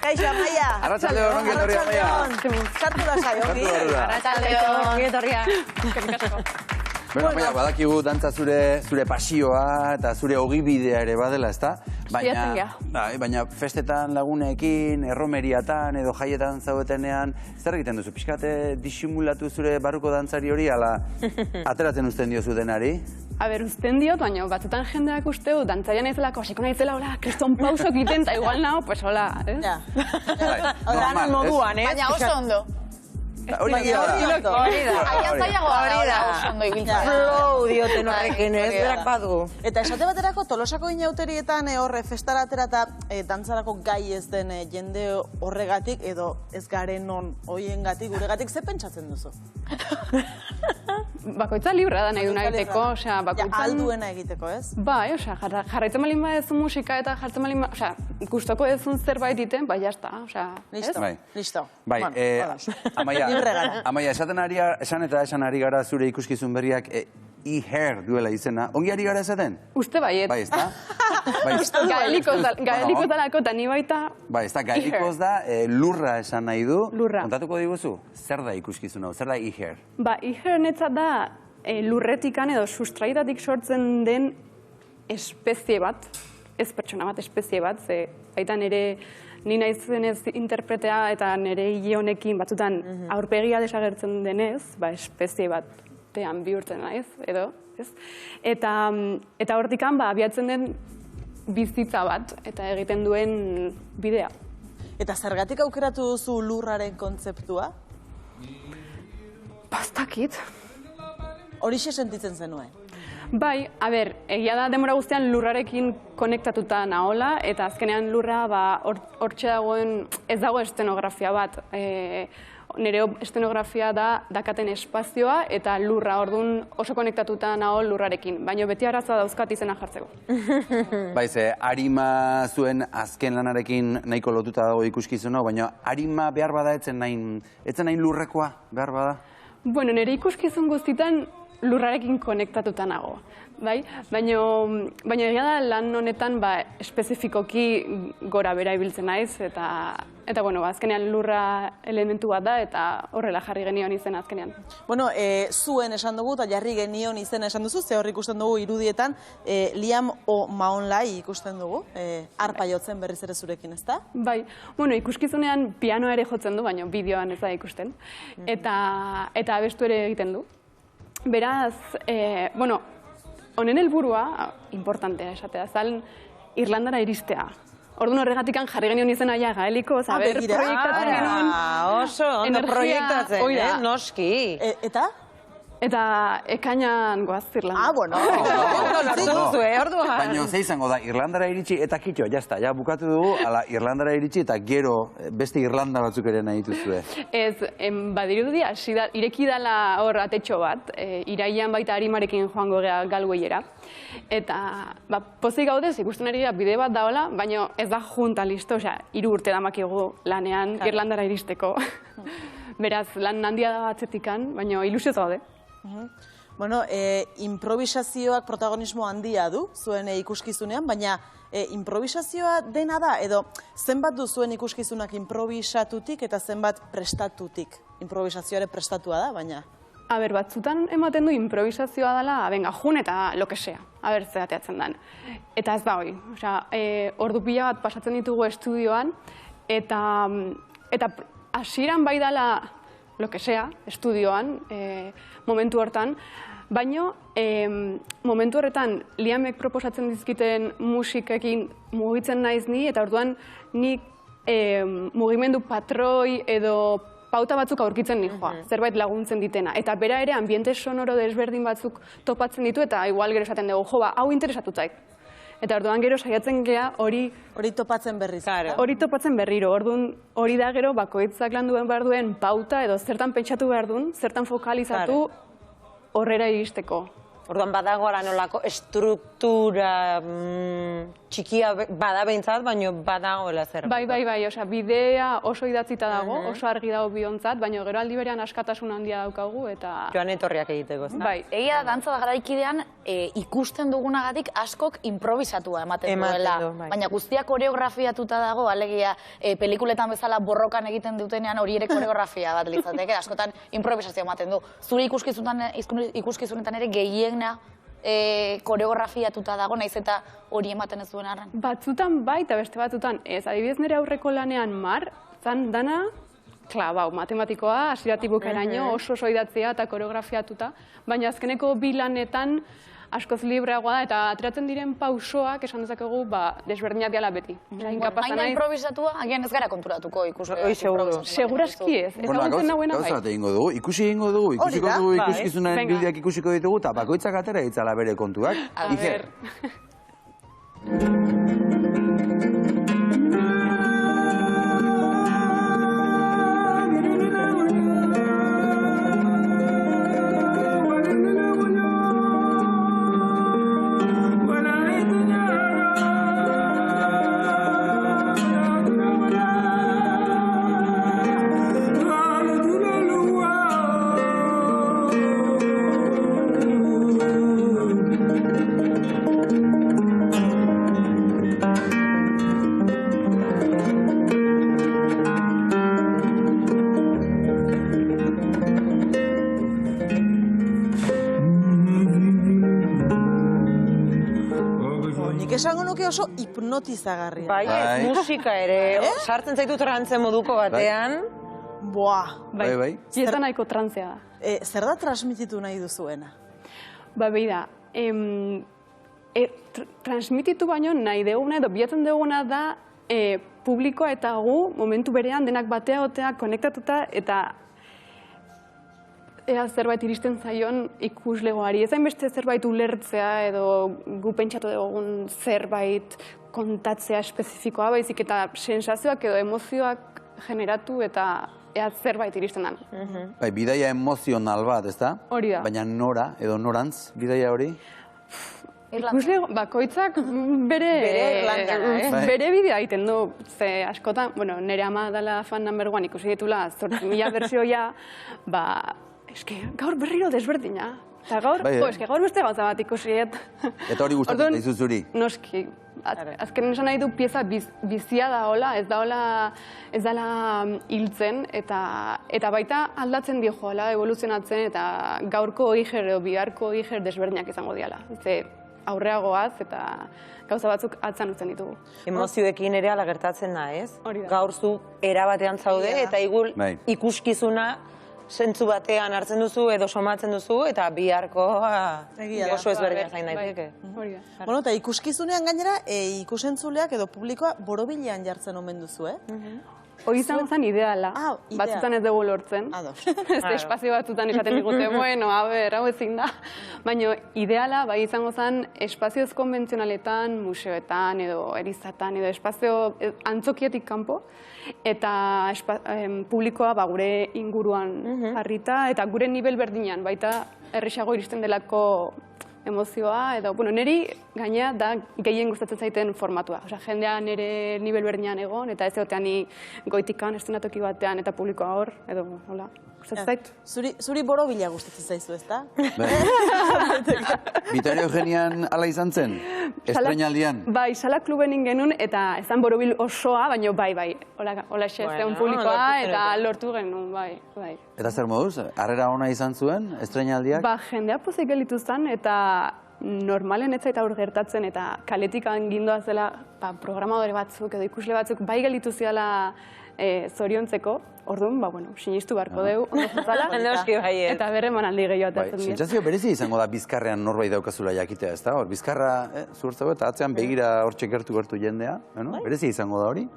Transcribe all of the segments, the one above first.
Kaixo, Amaia. Arratsaldeon, ongi etorri, Amaia. Sartu da saio, ongi. Arratsaldeon, ongi etorria. Bueno, Amaia, badakigu dantza zure pasioa eta zure ogibidea ere badela, ezta? Baina festetan lagunekin, erromeriatan edo jaietan zaudetenean, zer egiten duzu? Pixkate disimulatu zure barruko dantzari hori, ala ateratzen uzten diozu denari? Uzten diot, baina batzutan jendeak uste du, dantzaian naizelako, hasiko naizela, hola, kriston pausok iten, eta igual nago, pues hola, ez? Hola, moduan, ez? Baina oso ondo. Hori da. Aian zailagoa da oso ondo ibiltzea. Flow dioten horrekin, ez? Berak badu. Eta esate baterako, Tolosako inauterietan horre festaratera eta dantzarako gai ez den jende horregatik, edo ez garen non hoiengatik, guregatik, ze pentsatzen duzu? Bakoitza libra da nahi duna egiteko, osea, bakoitzan... Alduena egiteko, ez? Bai, osea, jarraitzen balin badezu musika eta jartzen balin badezu, osea, gustoko ezun zerbait iten, bai, jazta, osea, ez? Listo. Bai, Amaia, esan ari gara zure ikuskizun berriak e-hair duela izena. Ongi ari gara esaten? Uste baiet. Bai, ez da? Gaelikoz dalako eta ni baita... Bai, ez da, gaelikoz da, lurra esan nahi du. Lurra. Kontatuko diguzu, zer da ikuskizun hau, zer da e-hair? Ba, e-hair netzat da lurretikan edo sustraitatik sortzen den espezie bat, ez pertsona bat, espezie bat, ze baita nire ni naizen ez interpretea eta nire hile honekin batzutan aurpegia desagertzen denez, ba, espezie batean bihurtzen naiz, edo, ez? Eta hortikan, ba, abiatzen den bizitza bat, eta egiten duen bidea. Eta zergatik aukeratu duzu lurraren kontzeptua? Bastakit. Horixe sentitzen zenuen? Bai, egia da demora guztian lurrarekin konektatuta nahola, eta azkenean lurra hortxe dagoen, ez dago estenografia bat. Nire estenografia da dakaten espazioa eta lurra, orduan oso konektatuta naho lurrarekin, baina beti arazoa dauzkat izena jartzeko. Bai, ze, arima zuen azken lanarekin nahiko lotuta dago ikuskizuna, baina arima behar bada etzen nahin lurrekoa behar bada? Bueno, nire ikuskizun guztitan lurrarekin konektatuta nago, bai? Baina egia da lan honetan espezifikoki gora bera ibiltzen naiz, eta bueno, azkenean lurra elementu bat da, eta horrela jarri genion izena azkenean. Bueno, zuen esan dugu, eta jarri genion izena esan duzu, ze hor ikusten dugu irudietan, Liam O'Malley ikusten dugu, arpa jotzen berriz ere zurekin, ez da? Bai, bueno, ikuskizunean pianoa ere jotzen du, baina bideoan ez da ikusten, eta abestu ere egiten du. Beraz, bueno, honen helburua, importantea esatea, zalen Irlandara iristea. Orduan horregatikan jarri genion izena ja gaelikoz, proiektatzen genuen... Oso, ondo proiektatzen, noski. Eta? Eta ekainan goaz Irlanda. Bueno. Baina ze izango da, Irlandara iritsi eta kitxo, jazta, ja bukatu dugu, ala Irlandara iritsi eta gero beste Irlanda batzuk ere nahi dituzue. Ez, badirudi, ireki dala hor atetxo bat, iraian baita arimarekin joango gea galgoiera. Eta, pozik gaudez, ikusten ari da bide bat daola, baina ez da junta listo, osea, 3 urte damakigu lanean Irlandara iristeko. Beraz, lan handia da batzetikan, baina ilusioz gaude. Bueno, improvisazioak protagonismo handia du zuen ikuskizunean, baina improvisazioa dena da, edo zenbat du zuen ikuskizunak improvisatutik eta zenbat prestatutik? Improvisazioare prestatua da, baina... Batzutan ematen du improvisazioa dela, venga, jun eta lo que sea, zerateatzen den. Eta ez da hoi, ordu pila bat pasatzen ditugu estudioan, eta hasieran bai dela lo que sea, estudioan, momentu hortan, baina momentu horretan Liamek proposatzen dizkiten musikekin mugitzen naiz ni, eta orduan nik mugimendu patroi edo pauta batzuk aurkitzen nijoa, zerbait laguntzen ditena. Eta bera ere ambiente sonoro desberdin batzuk topatzen ditu, eta igual gero esaten dugu, hau interesatutzaik. Eta orduan gero saiatzen gea hori... Hori topatzen berriz. Hori topatzen berriro. Orduan hori da gero bakoitzak lan duen behar duen pauta edo zertan pentsatu behar duen, zertan fokalizatu horrera iristeko. Orduan badago ala nolako estruktura txikia bada behintzat, baina badagoela zer. Bai, osea, bidea oso idatzita dago, oso argi dago biontzat, baina gero aldi berean askatasun handia daukagu eta... Joan etorriak egiteko, ez da? Bai. Egia da, dantza da garaikidean ikusten dugunagatik askok improvisatua ematen duela. Baina guztia koreografiatuta dago, alegia pelikuletan bezala borrokan egiten dutenean hori ere koreografia bat litzateke, askotan improvisazioa ematen du. Zure ikuskizunetan ere gehiena koreografiatuta dago, naiz eta hori ematen ez duen arren. Batzutan bai, eta beste batzutan ez. Adibidez nire aurreko lanean Mar, zan dana, klabau, matematikoa, hasieratik bukaeraino, oso idatzia eta koreografiatuta, baina azkeneko bi lanetan askoz libreagoa da, eta ateratzen diren pausoak esan dezakegu desberdinak diala beti. Haina improvisatua, agian ez gara konturatuko ikusiko. Seguraski ez. Ezagutzen nagoena bai. Gauza bat egingo dugu, ikusiko dugu ikuskizunaren bideak ikusiko ditugu, eta bakoitzak atera ditzala bere kontuak. Iker. Esango nuke oso hipnotizagarria. Bai, musika ere, sartzen zaitu trantze moduko batean. Boa. Bai. Eta nahiko trantzea da. Zer da transmititu nahi duzuena? Behi da, transmititu baino nahi duguna edo bilatzen duguna da publikoa eta gu momentu berean denak batea otea konektatuta eta ea zerbait iristen zaion ikuslegoari. Ez hainbeste zerbait ulertzea edo gu pentsatu dugun zerbait kontatzea espezifikoa, baizik eta sensazioak edo emozioak generatu eta ea zerbait iristen den. Bai, bidaia emozional bat, ez da? Hori da. Baina nora edo norantz bidaia hori? Ikusle bakoitzak bere bidea egiten du. Ze askotan, nire ama dela fan number one ikusi ditula 8.000 bersioia, eske gaur berriro desberdina. Eta gaur, gaur beste gauza bat ikusiet. Eta hori gustatzen zaizu zuri? Noski. Azken esan nahi du pieza bizia da hola, ez dela hiltzen, eta baita aldatzen dio joala, evoluzionatzen, eta gaurko iger edo biharko iger desberdinak izango diala. Ze aurreagoaz eta gauza batzuk atzan utzen ditugu. Emozioekin ere ala gertatzen da, ez? Hori da. Gaur zu erabatean zaude, eta ikuskizuna zentzu batean hartzen duzu edo somatzen duzu, eta biharko oso ezberdina zain daiteke. Bueno, eta ikuskizunean gainera, ikusentzuleak edo publikoa borobilean jartzen omen duzu, Hori izango zen ideala, batzutan ez dugu lortzen. Espazio batzutan esaten digute, hau ezin da. Baina ideala, bai izango zen espazioz konbentzionaletan, museoetan edo erizatan edo espazio antzokietik kanpo, eta publikoa gure inguruan jarrita, eta gure nivel berdinean, baita errexago iristen delako emozioa, edo, niri gaina da gehien gustatzen zaiten formatua. Osea, jendea nire nivel berdinean egon, eta ez egotean goitikan, estenatoki batean, eta publikoa hor, edo, hola, gustatzen zait. Zuri borobila gustatzen zaizu, ez da? Bitario Eugenian ala izan zen? Estreinaldian? Bai, Sala kluben ingenun, eta ezan borobil osoa, baina bai, hola zen publikoa, eta lortu genuen, bai. Eta zer moduz? Harrera ona izan zuen, estreinaldiak? Jendea pozik gelitu zen, eta normalen ez zaita aur gertatzen, eta kaletik gindoa zela programadore batzuk edo ikusle batzuk bai gelitu ziala zoriontzeko, orduan, sinistu beharko dugu, eta berre manaldi gehiago atatzen dira. Sentsazio berezi izango da bizkarrean norbait daukazula jakitea, ez da? Bizkarra zuhurtzeko eta atzean begira hortxe gertu jendea, berezi izango da hori?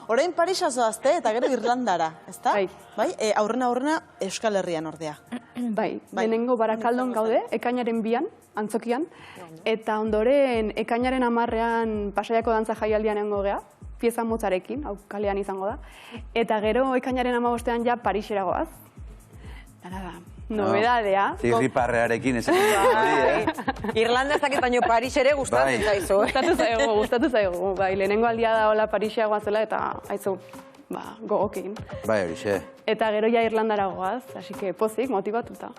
Orain Parisa zoazte eta gero Irlandara, ez da? Bai, aurrena Euskal Herrian ordea. Bai, lehenengo Barakaldon gaude, ekainaren 2an, antzokian, eta ondoren ekainaren 10ean Pasaiako dantza jaialdian egongo gea, pieza motzarekin, hau kalean izango da, eta gero ekainaren 15ean ja Parisera goaz. Nobedadea. Zirriparrearekin ez hori, Irlanda ez dakit baino Paris ere gustatzen zaizu. Gustatu zaigu. Lehenengo aldia da hola Parisia goazela eta haizu, gogokin. Bai, horixe. Eta gero ja Irlandara goaz, así que pozik, motibatuta.